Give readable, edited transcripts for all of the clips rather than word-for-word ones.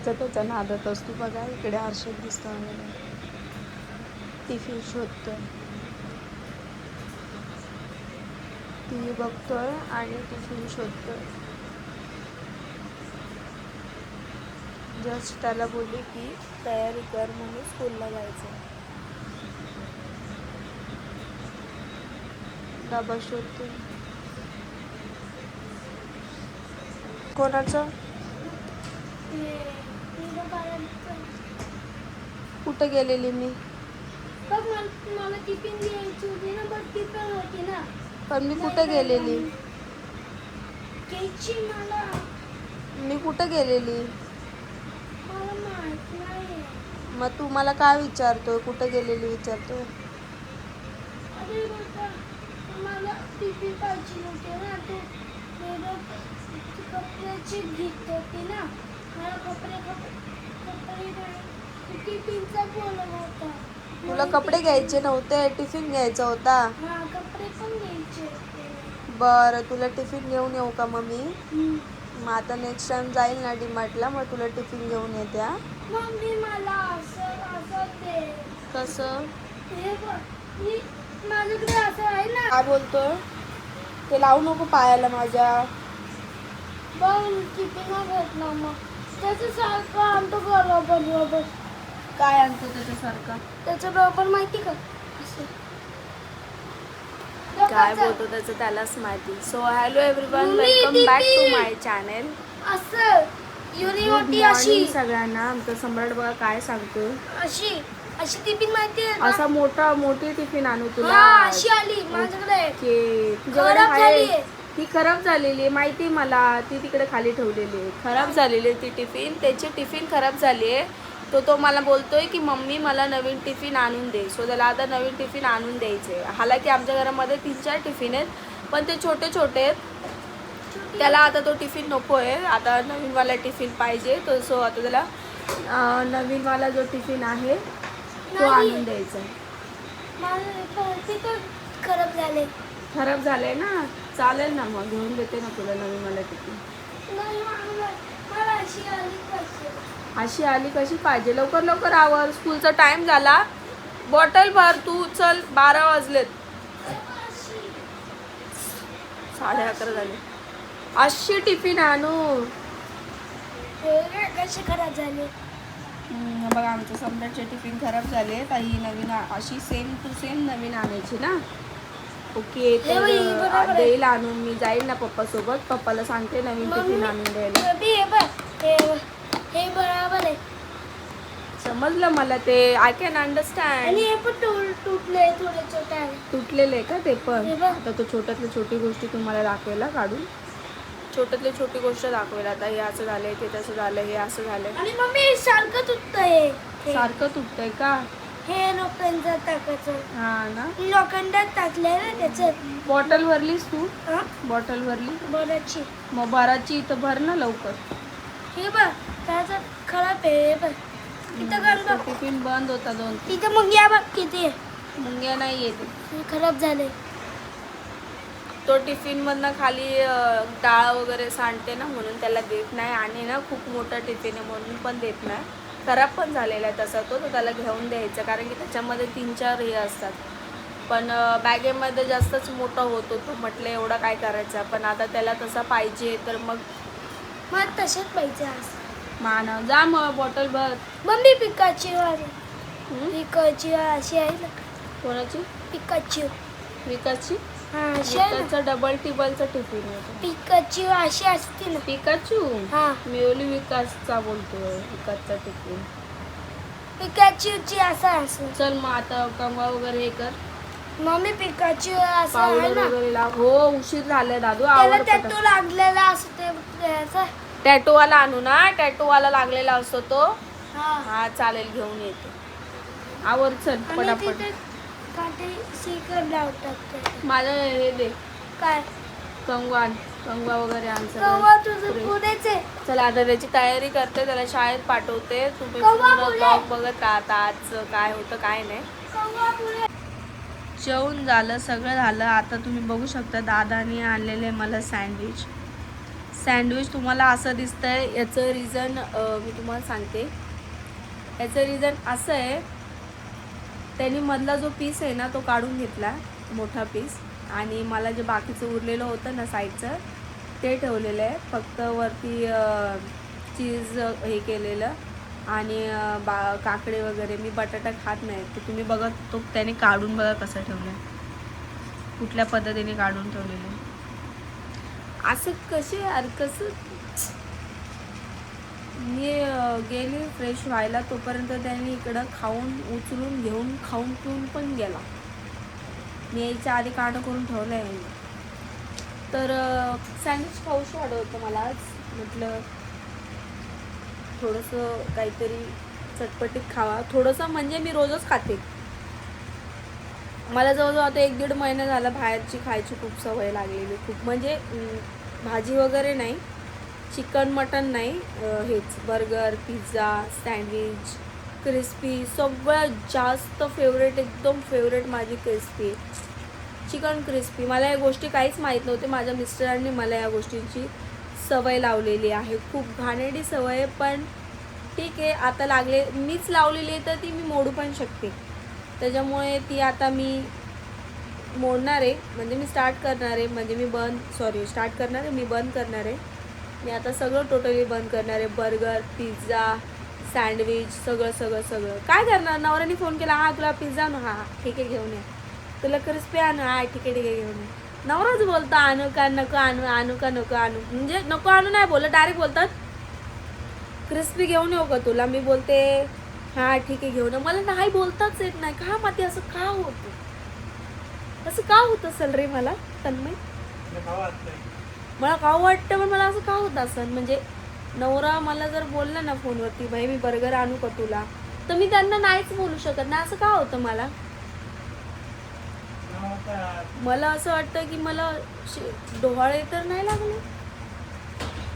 त्याच्या नादात असतो. बघा इकडे हर्षद दिसतो आम्हाला, टिफिन शोधतोय, टी बघतोय आणि टिफिन शोधतोय. जस्ट त्याला बोलले की तयारी कर म्हणून स्कूलला जायचं. डबा शोधतोय. कोणाचं? कुठं गेलेली मी? मला टिफिन द्यायची होती ना, बट टिफिन होती ना. पण मी कुठं गेलेली? घ्यायची मला. मी कुठं गेलेली? मला माहित नाही. मग तू मला काय विचारतोय? कुठं गेलेली विचारतोय? अरे बेटा, मला टिफिन पाहिजे होती ना, तू कपड्याची घेत होती ना. मला कपडे नाही, टिफिनचा बोलत होता. तुला कपडे घ्यायचे नव्हते, टिफिन घ्यायचा होता. हा, कपडे पण घ्यायचे होते. बरं, तुला टिफिन घेऊन येऊ का मग मी? मग आता नेक्स्ट टाइम जाईल ना डीमार्टला, मग तुला टिफिन घेऊन येते. हा, मम्मी मला असं दे. कसं? हे बघ, माझ्याकडे असं आहे ना. काय बोलतोय? ते लावू नको पायाला माझ्या. बघ टिफिन घेतला, मग त्याच्यासारखं आणतो बरोबर. काय आणतो त्याच्यासारखा? त्याच्या बरोबर माहिती का असं. काय बोलतो त्याचं त्यालाच माहिती. So hello everyone, mummy, welcome back to tiffin. My channel. असं गुड युनिवर्सिटी अशी मॉर्निंग सगळ्यांना. आमचा सम्राट बघा काय सांगतो. अशी अशी टिफिन माहिती आहे असा मोठी टिफिन आणू तुला. हा, अशी आली माझ्याकडे. तुझ्याकडे खराब आहे? झालीये. ती खराब झालेली आहे माहिती मला. ती तिकडे खाली ठेवलेली आहे. खराब झालेली आहे ती टिफिन. त्याची टिफिन खराब झाली आहे. तो मला बोलतोय की मम्मी मला नवीन टिफिन आणून दे. सो त्याला आता नवीन टिफिन आणून द्यायचे. हालाकी आमच्या घरामध्ये 3-4 टिफिन आहेत, पण ते छोटे आहेत. त्याला आता तो टिफिन नको आहे, आता नवीनवाला टिफिन पाहिजे. तो सो आता त्याला नवीनवाला जो टिफिन आहे तो आणून द्यायचा. खराब झाले. खराब झालंय ना, चालेल ना, मग घेऊन देते ना तुला नवीनवाला टिफिन. मला अशी आली पाहिजे. अशी आली कशी पाहिजे? लवकर आवर, स्कूलचा टाइम झाला. बॉटल भर तू, चल. 12 वाजलेत, 11:30 झाले. अशी टिफिन आणू. कशी खराब झाली? बघा आमच्या सम्राटचे टिफिन खराब झाले. ही नवीन अशी सेम टू सेम नवीन आणायची ना. ओके, तर देईल आणून. मी जाईल ना पप्पा सोबत, पप्पाला सांगते नवीन टिफिन आणून द्यायला. हे बरोबर आहे. समजलं मला ते. I can understand. आणि हे पण तुटले, थोडे छोटे आहे. तुटलेले का ते पण? हे बघ. आता तो छोट्यातली छोटी गोष्टी तुम्हाला दाखवायला काढून. छोट्यातली छोटी गोष्ट दाखवायला. आता हे असं झालंय, ते तसं झालं, हे असं झालंय. आणि मम्मी सारखं तुटतंय. सारखं तुटतंय का? हे लोखंडात टाकायचं. हा ना, लोखंडात टाकलंय ना त्याच्यात. बॉटल भरलीस तू? हा, बॉटल भरली? बराची. मग बाराची इथं भर ना लवकर. हे बघ, त्याचं खराब आहे. हे बघ, इथं गंध. टिफिन बंद होता 2. तिथं मुंग्या बघ किती आहे. मुंग्या नाही येते. हे खराब झाले. तो टिफिनमधनं खाली डाळ वगैरे सांडते ना, म्हणून त्याला देत नाही. आणि ना खूप मोठा टिफिन आहे म्हणून पण देत नाही. खराब पण झालेला आहे तसा तो त्याला घेऊन द्यायचा, कारण की त्याच्यामध्ये 3-4 हे असतात. पण बॅगेमध्ये जास्तच मोठा होतो तो. म्हटलं एवढा काय करायचा, पण आता त्याला तसा पाहिजे तर मग तशाच पाहिजे. मान जा, मग बॉटल भर. मम्मी पिकाची अशी आहे ना. कोणाची? पिकाची. विकासची? हा, अशी आहे ना. विकासचा डबल टिबलचा टिफिन होता. पिकाची अशी असते ना. पिकाचू? हा, मी ओली विकासचा बोलतोय. विकासचा टिफिन. पिकाची असं असं. चल मग आता कंगवा वगैरे हे कर. मम्मी पिकाची असं आहे पावडर ना. वगैरे लाव. हो, उशीर झालाय दादू. त्याला आवर टॅटू लागलेला असते त्याचा. टॅटूवाला आणू ना. टॅटूवाला लागलेला असतो तो. हा, हा चालेल, घेऊन येते. आवर चल आणि पटापट. तिथे काटे स्टिकर लावतात ते. माझं हे दे, काय कंगवा वगैरे आण सगळं. कव्वा तुझं पुढेच आहे. चला आता त्याची तयारी करते, त्याला शाळेत पाठवते. तुम्ही कव्वा पूर्ण पुढे. ब्लॉग बघत राहता. आज काय होतं काय नाही. कव्वा पुढे. जेवण झालं, सगळं झालं. आता तुम्ही बघू शकता दादाने आणलेले मला सँडविच तुम्हाला असं दिसतंय, याचं रिझन मी तुम्हाला सांगते. याचं रिझन असं आहे, त्यांनी मधला जो पीस आहे ना तो काढून घेतला, मोठा पीस, आणि मला जे बाकीचं उरलेलं होतं ना साईडचं ते ठेवलेलं आहे. फक्त वरती चीज हे केलेलं आणि काकडे वगैरे. मी बटाटा खात नाही, तर तुम्ही बघा तो त्याने काढून बघा कसं ठेवलं आहे, कुठल्या पद्धतीने काढून ठेवलेलं आहे. असं कसे यार, कसं. मी गेली फ्रेश व्हायला, तोपर्यंत त्याने इकडं खाऊन उचलून घेऊन खाऊन पिऊन पण गेला. मी यायच्या आधी काढं करून ठेवलं आहे. तर सँडविच खाऊशी वाटत होतं मला आज. म्हटलं थोडंसं काहीतरी चटपटीत खावा. थोडंसं म्हणजे मी रोजच खाते. मला जवळजवळ आता 1-1.5 महिना झाला बाहेरची खायची खूप सवय लागलेली. खूप म्हणजे भाजी वगैरे नाही, चिकन मटन नाही, हेच बर्गर, पिझ्झा, सँडविच, क्रिस्पी. सगळ्यात जास्त फेवरेट, एकदम फेवरेट माझी क्रिस्पी, चिकन क्रिस्पी. मला या गोष्टी काहीच माहीत नव्हते. माझ्या मिस्टरांनी मला या गोष्टींची सवय लावलेली आहे. खूप घाणेरडी सवय आहे, पण ठीक आहे, आता लागले. मीच लावलेली आहे तर ती मी मोडू पण शकते. त्याच्यामुळे ती आता मी मोडणार आहे. म्हणजे मी स्टार्ट करणार आहे, म्हणजे मी स्टार्ट करणार आहे, मी बंद करणार आहे. मी आता सगळं टोटली बंद करणार आहे. बर्गर, पिझ्झा, सँडविच, सगळं सगळं सगळं. काय करणार, नवऱ्याने फोन केला, हां तुला पिझ्झा ना, हां ठीक आहे घेऊन ये. तुला क्रिस्पी आणू, हां ठीक आहे घेऊन ये. नवराच बोलता आणू का नको आणू, आणू का नको आणू. म्हणजे नको आणू नाही बोलत, डायरेक्ट बोलतात क्रिस्पी घेऊन येऊ का तुला. मी बोलते हां ठीक आहे घेऊन. मला नाही बोलताच येत नाही. का माहिती असं का होतं, असं का होतं असेल रे मला तन्मय. मला खाऊ वाटतं, पण मला असं का होतं असं. म्हणजे नवरा मला जर बोलला ना फोनवरती, भाई मी बर्गर आणू का तुला, तर मी त्यांना नाहीच बोलू शकत नाही. असं का होतं मला. मला असं वाटतं की मला डोहाळे तर नाही लागले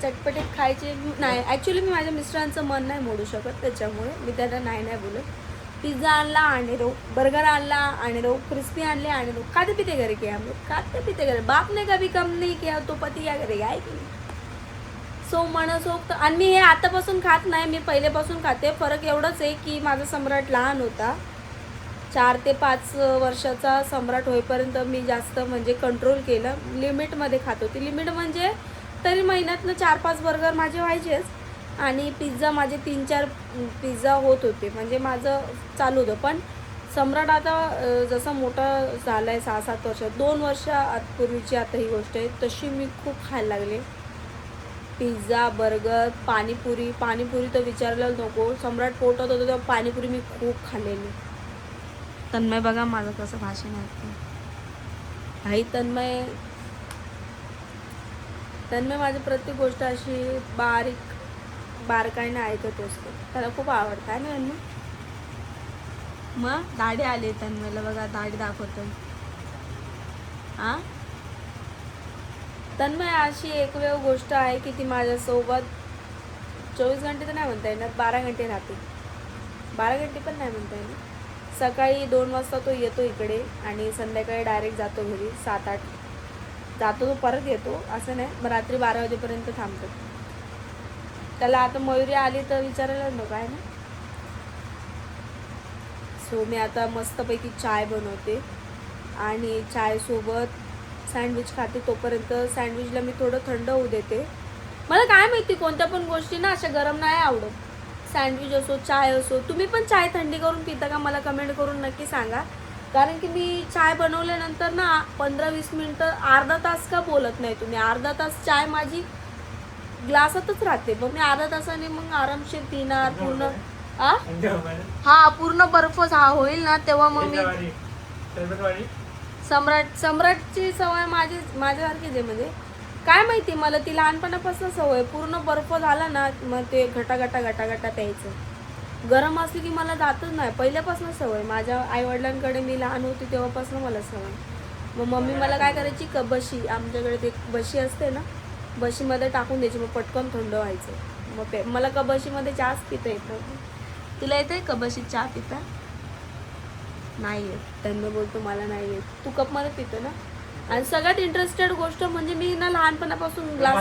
चटपटीत खायचे. नाही, ॲक्च्युली मी माझ्या मिस्टरांचं मन नाही मोडू शकत, त्याच्यामुळे मी त्यांना नाही बोलत. पिज़्ज़ा आणला आने दो, बर्गर आणला आने दो, क्रिस्पी आणले आने दो. खाते पीते घर के हम लोग, खाते पीते घर. बाप ने कभी कम नहीं किया तो पति क्या करेगा, आहे की नाही. सो मनसोक्त. आणि मी हे आतापासून खात नाही, मी पहिलेपासून खाते. फरक एवढंच आहे की माझा सम्राट लहान होता, 4 ते 5 वर्षाचा सम्राट होईपर्यंत मी जास्त म्हणजे कंट्रोल केलं, लिमिटमध्ये खात होती. लिमिट म्हणजे तरी महिन्यातनं 4-5 बर्गर माझे व्हायचेच, आणि पिझ्झा माझे 3-4 पिझ्झा होत होते. म्हणजे माझं चालू होतं. पण सम्राट आता जसा मोठा झाला आहे, 6-7 वर्ष, 2 वर्ष पूर्वीची आता ही गोष्ट आहे, तशी मी खूप खायला लागले. पिझ्झा, बर्गर, पाणीपुरी तर विचारायला नको. सम्राट पोटात होतं तेव्हा पाणीपुरी मी खूप खाल्लेली. तन्मय बघा माझं कसं भाषण ऐकतं. काही तन्मय माझी प्रत्येक गोष्ट अशी बारकाईने ऐकत असतो. त्याला खूप आवडतं आहे ना तन्मय. मग दाढी आली तन्मयला, बघा दाढी दाखवतो. हां, तन्मय अशी एकमेव गोष्ट आहे की ती माझ्यासोबत 24 घंटे तर नाही म्हणता येणार, 12 घंटे राहते. 12 घंटे पण नाही म्हणता येणार. सकाळी 2 वाजता तो येतो इकडे, आणि संध्याकाळी डायरेक्ट जातो घरी. 7-8 जातो तो, परत येतो, असं नाही. मग रात्री 12 वाजेपर्यंत थांबतो. त्याला आता मयुरी आली तर विचारायला नको आहे ना. सो मी आता मस्तपैकी चाय बनवते आणि चायसोबत सँडविच खाते. तोपर्यंत सँडविचला मी थोडं थंड होऊ देते. मला काय माहिती, कोणत्या पण गोष्टी ना अशा गरम नाही आवडत. सँडविच असो, चाय असो. तुम्ही पण चाय थंडी करून पिता का, मला कमेंट करून नक्की सांगा. कारण की मी चाय बनवल्यानंतर ना 15-20 मिनटं, अर्धा तास का बोलत नाही तुम्ही, अर्धा तास चाय माझी ग्लासातच राहते. मग मी अर्धा तासाने मग आरामशीर पिणार. पूर्ण हा पूर्ण बर्फ होईल ना तेव्हा मग मी. सम्राटची सवय माझ्यासारखीच आहे. म्हणजे काय माहिती, मला ती लहानपणापासून सवय. पूर्ण बर्फ झाला ना मग ते घटा प्यायचं. गरम असली की मला जातच नाही, पहिल्यापासून सवय. माझ्या आईवडिलांकडे मी लहान होती तेव्हापासून मला सवय. मग मम्मी मला काय करायची, बशी, आमच्याकडे ते बशी असते ना, बशीमध्ये टाकून द्यायची, मग पटकन थंड व्हायचं. मग मला कबशीमध्ये चहाच पिता येतं. तुला येतं आहे कबशीत चहा पिता? नाही येत. त्यांना बोलतो मला नाही येत. तू कपमध्ये पितो ना. आणि सगळ्यात इंटरेस्टेड गोष्ट म्हणजे मी ना लहानपणापासून ग्लास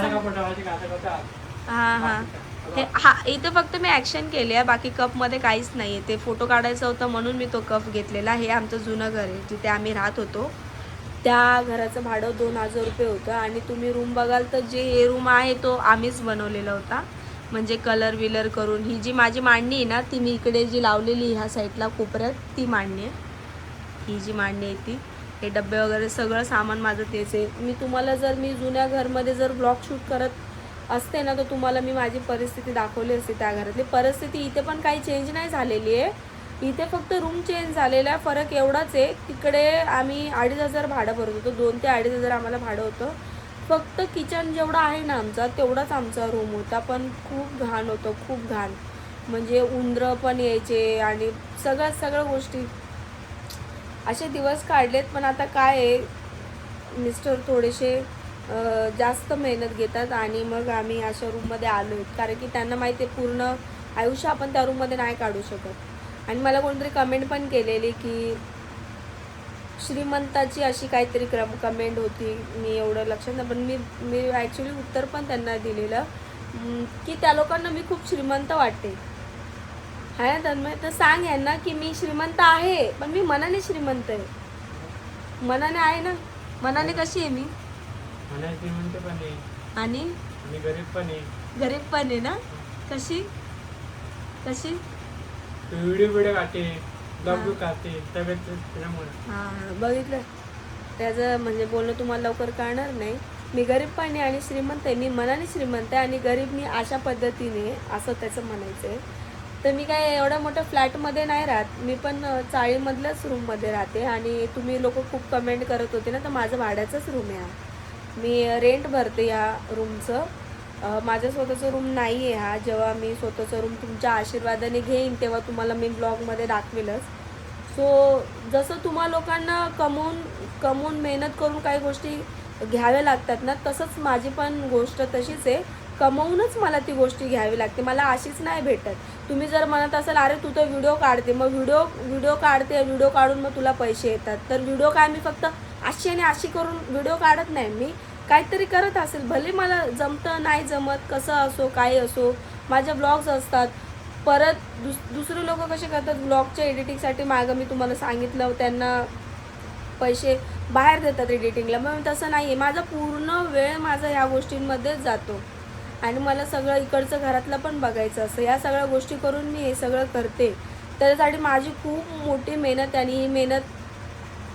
हा इथे फक्त मी ऍक्शन केली आहे, बाकी कपमध्ये काहीच नाही आहे. ते फोटो काढायचा होता म्हणून मी तो कप घेतलेला. हे आमचं जुनं घर आहे जिथे आम्ही राहत होतो. त्या घराचं भाडं 2,000 रुपये होतं. आणि तुम्ही रूम बघाल तर जे हे रूम आहे तो आम्हीच बनवलेला होता, म्हणजे कलर विलर करून. ही जी माझी मांडणी आहे ना, ती मी इकडे जी लावलेली ह्या साईडला कोपऱ्यात, ती मांडणी आहे. ही जी मांडणी आहे ती, हे डबे वगैरे सगळं सामान माझं तेच आहे. मी तुम्हाला जर मी जुन्या घरमध्ये जर ब्लॉग शूट करत असते ना, तर तुम्हाला मी माझी परिस्थिती दाखवली असते. त्या घरातली परिस्थिती इथे पण काही चेंज नाही झालेली आहे. इथे फक्त रूम चेंज झालेला आहे. फरक एवढाच आहे, तिकडे आम्ही 2,500 भाडं भरत होतो. 2 ते 2,500 आम्हाला भाडं होतं. फक्त किचन जेवढा आहे ना आमचा, तेवढाच आमचा रूम होता. पण खूप घाण होतं, खूप घाण. म्हणजे उंदरं पण यायचे आणि सगळ्या गोष्टी. असे दिवस काढलेत. पण आता काय आहे, मिस्टर थोडेसे जास्त मेहनत घेतात आणि मग आम्ही अशा रूममध्ये आलो आहे. कारण की त्यांना माहिती आहे पूर्ण आयुष्य आपण त्या रूममध्ये नाही काढू शकत. आणि मला कोणतरी कमेंट पण केलेली की श्रीमंताची अशी काहीतरी कमेंट होती, मी एवढं लक्षात नाही. पण मी ॲक्च्युली उत्तर पण त्यांना दिलेलं की त्या लोकांना मी खूप श्रीमंत वाटते. आहे ना तन्मय? तर सांग यांना की मी श्रीमंत आहे, पण मी मनाने श्रीमंत आहे. मनाने आहे ना? मनाने कशी आहे मी? श्रीमंत पण आहे आणि गरीब पण आहे. गरीब पण आहे ना? कशी कशी? व्हिडिओ काढते, ब्लॉग काढते, त्यामुळे. हां बघितलं, त्याचं म्हणजे बोलणं तुम्हाला लवकर कळणार नाही. मी गरीब पण आहे आणि श्रीमंत आहे. मी मनाने श्रीमंत आहे आणि गरीब मी अशा पद्धतीने, असं त्याचं म्हणायचं आहे. तर मी काय एवढ्या मोठ्या फ्लॅटमध्ये नाही राहत. मी पण चाळीमधल्याच रूममध्ये राहते. आणि तुम्ही लोक खूप कमेंट करत होते ना, तर माझं भाड्याचाच रूम आहे हा. मी रेंट भरते ह्या रूमचं. माझं स्वतःचं रूम नाही आहे हा. जेव्हा मी स्वतःचं रूम तुमच्या आशीर्वादाने घेईन तेव्हा तुम्हाला मी ब्लॉगमध्ये दाखवेलच. सो जसं तुम्हा लोकांना कमवून मेहनत करून काही गोष्टी घ्याव्या लागतात ना, तसंच माझी पण गोष्ट तशीच आहे. कमवूनच मला ती गोष्टी घ्यावी लागते, मला अशीच नाही भेटत. तुम्ही जर म्हणत असाल अरे तू तर व्हिडिओ काढते, मग व्हिडिओ काढून मग तुला पैसे येतात. तर व्हिडिओ काय मी फक्त अशी आणि अशी करून व्हिडिओ काढत नाही. मी काहीतरी करत असेल, भले मला जमतं नाही जमत, कसं असो काही असो, माझे ब्लॉग्स असतात. परत दुसरे लोक कसे करतात, ब्लॉगच्या एडिटिंगसाठी मागं मी तुम्हाला सांगितलं त्यांना पैसे बाहेर देतात एडिटिंगला. मग तसं नाही आहे. माझा पूर्ण वेळ माझा ह्या गोष्टींमध्येच जातो. आणि मला सगळं इकडचं घरातलं पण बघायचं असं. या सगळ्या गोष्टी करून मी हे सगळं करते. त्याच्यासाठी माझी खूप मोठी मेहनत. आणि ही मेहनत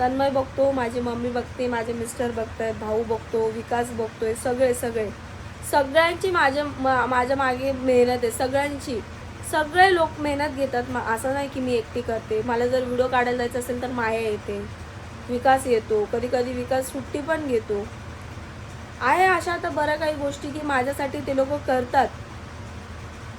तन्मय बघतो, माझी मम्मी बघते, माझे मिस्टर बघतायत, भाऊ बघतो, विकास बघतोय, सगळ्यांची माझ्या मागे मेहनत आहे. सगळे लोक मेहनत घेतात. असं नाही की मी एकटी करते. मला जर व्हिडिओ काढायला जायचं असेल तर माया येते, विकास येतो, कधी कधी विकास सुट्टी पण घेतो. आहे अशा तर बऱ्या काही गोष्टी की माझ्यासाठी ते लोक करतात.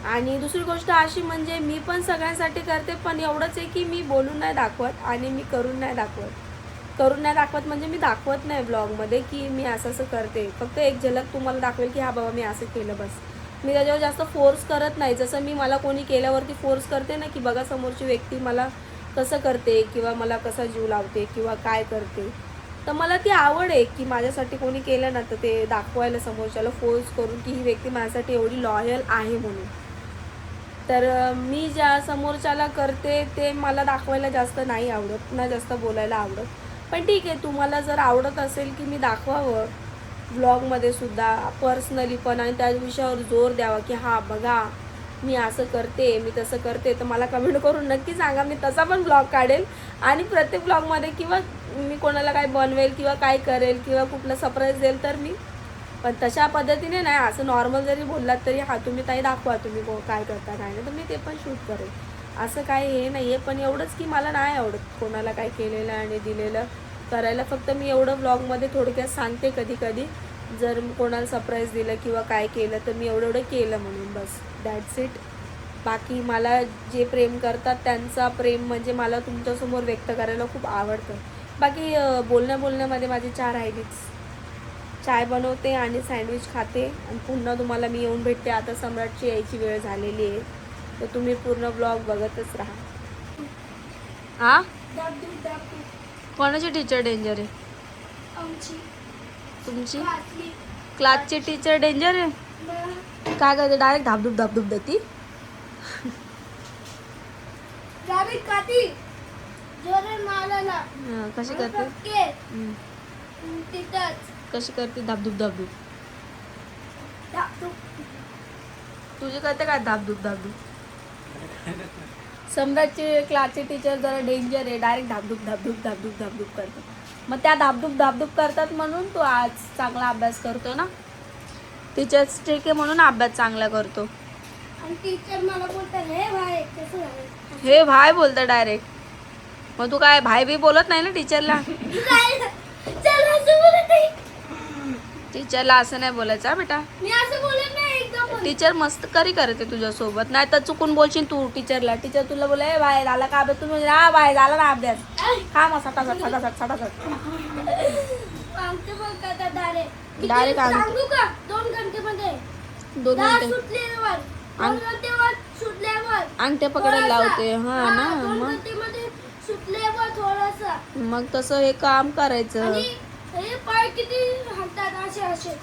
आणि दुसरी गोष्ट अशी म्हणजे मी पण सगळ्यांसाठी करते, पण एवढंच आहे की मी बोलून नाही दाखवत आणि मी करून नाही दाखवत म्हणजे मी दाखवत नाही ब्लॉगमध्ये की मी असं करते. फक्त एक झलक तुम्हाला दाखवेल की हा बाबा मी असं केलं, बस. मी त्याच्यावर जास्त फोर्स करत नाही. जसं मी मला कोणी केल्यावरती फोर्स करते ना की बघा समोरची व्यक्ती मला कसं करते किंवा मला कसा जीव लावते किंवा काय करते, तर मला ती आवड आहे की माझ्यासाठी कोणी केलं ना तर ते दाखवायला समोरच्याला फोर्स करून की ही व्यक्ती माझ्यासाठी एवढी लॉयल आहे म्हणून. तर मी ज्या समोरच्याला करते ते मला दाखवायला जास्त नाही आवडत, ना जास्त बोलायला आवडत. पण ठीक आहे, तुम्हाला जर आवडत असेल की मी दाखवावं ब्लॉगमध्ये सुद्धा पर्सनली पण, आणि त्या विषयावर जोर द्यावा की हा बघा मी असं करते, मी तसं करते, तर मला कमेंट करून नक्की सांगा. मी तसा पण ब्लॉग काढेल आणि प्रत्येक ब्लॉगमध्ये किंवा मी कोणाला काय बनवेल किंवा काय करेल किंवा कुठलं सरप्राईज देईल तर मी, पण तशा पद्धतीने नाही. असं नॉर्मल जरी बोललात तरी हा तुम्ही ताई दाखवा तुम्ही काय करता काय नाही, तर मी ते पण शूट करेल. असं काही हे नाही आहे. पण एवढंच की मला नाही आवडत कोणाला काय केलेलं आणि दिलेलं करायला. फक्त मी एवढं ब्लॉगमध्ये थोडक्यात सांगते कधी कधी जर कोणाला सरप्राईज दिलं किंवा काय केलं तर मी एवढं केलं म्हणून, बस दॅट्स इट. बाकी मला जे प्रेम करतात त्यांचा प्रेम म्हणजे मला तुमच्यासमोर व्यक्त करायला खूप आवडतं. बाकी बोलण्यामध्ये माझी 4 आयडीज. चाय बनवते आणि सँडविच खाते आणि पुन्हा तुम्हाला मी येऊन भेटते. आता सम्राटची यायची वेळ झालेली आहे, तर तुम्ही पूर्ण ब्लॉग बघतच राहा. दादू कोणाची टीचर डेंजर आहे? आमची तुमची घातली क्लासची टीचर डेंजर आहे. काय करते डायरेक्ट धाबधूब धाबधूब देती. गावी काती जोरे मालाला कशी करते पक्के हम्म. तिथंच कशी करते धाबधूब धाबधूब. धाकटूक. तुझी करते काय धाबधूब धाबधूब. सम्राटची क्लासची टीचर जरा डेंजर आहे. डायरेक्ट धाबधूब धाबधूब धाबधूब धाबधूब करतात. मग त्या धाबधूब धाबधूब करतात म्हणून तू आज चांगला अभ्यास करतो ना. टीचर स्ट्रिक आहे म्हणून अभ्यास चांगला करतो. आणि टीचर मला बोलतात हे भाई कसं झालं हे भाई बोलतं डायरेक्ट. मग तू काय भाई बी बोलत नाही ना टीचरला. चल असं बोलत नाही. टीचरला असं नाही बोलायचं हा बेटा. मी असं बोलत नाही एकदम पण. टीचर मस्त करी करते तुझ्यासोबत. नाही तर चुकून बोलशील तू टीचरला. टीचर तुला बोला हे बाय झाला का अभ्यास. तू म्हणजे हा बाय झाला ना अभ्यास. हा मग सटासट सटासट सटासट. आमचं बघ का आता डायरेक्ट Direct आमचं. सांगू का 2 घंटेमध्ये 2 दहा मिनिटं सुटल्यावर 2 आणि- घंटेवर सुटल्यावर अंगठ्या पकडायला लावते. हा ना 2 मग घंटेमध्ये सुटल्यावर थोडासा मग तसं हे काम करायचं. आणि हे पाय किती हलतात असे असे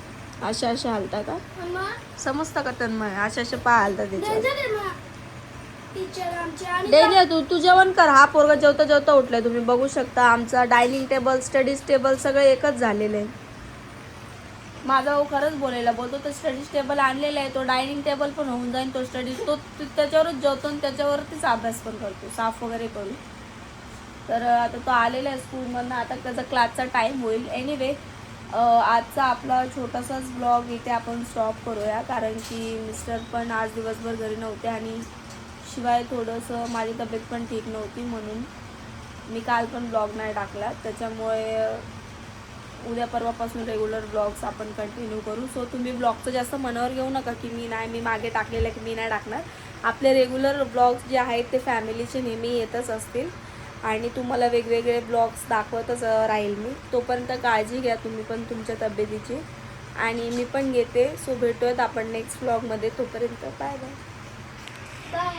अशा अशा हालता का आणि मग समजतं का तन्मय. अशा अशा पाय हालतात त्याच्यावर. डेंजर आहे मग टीचर आमचे आणि डेंजर. तू जेवण कर. हा पोरगा जेवता जेवता उठलाय. तुम्ही बघू शकता आमचा डायनिंग टेबल स्टडीज टेबल सगळं एकच झालेलं आहे. माझा भाऊ खरंच बोलायला बोलतो तर स्टडीज टेबल आणलेला आहे. तो डायनिंग टेबल पण होऊन जाईल. तो स्टडीज तो त्याच्यावरच जेवतो आणि त्याच्यावरतीच अभ्यास पण करतो साफ वगैरे करून. तर आता तो आलेला आहे स्कूलमधनं. आता त्याचा क्लासचा टाईम होईल. एनिवे आजचा आपला छोटासाच ब्लॉग इथे आपण स्टॉप करूया. कारण की मिस्टर पण आज दिवसभर घरी नव्हते आणि शिवाय थोडंसं माझी तब्येत पण ठीक नव्हती म्हणून मी काल पण ब्लॉग नाही टाकला. त्याच्यामुळे उद्या परवापासून रेग्युलर ब्लॉग्स आपण कंटिन्यू करू. सो तुम्ही ब्लॉगचं जास्त मनावर घेऊ नका की मी मागे टाकलेलं आहे की मी नाही टाकणार. आपले रेग्युलर ब्लॉग्स जे आहेत ते फॅमिलीचे नेहमी येतच असतील आणि तुम्हाला वेगवेगळे ब्लॉग्स दाखवतच राहील मी. तोपर्यंत काळजी घ्या तुम्ही पण तुमच्या तब्येतीची आणि मी पण घेते. सो भेटूयात आपण नेक्स्ट ब्लॉगमध्ये. तोपर्यंत बाय बाय. बाय.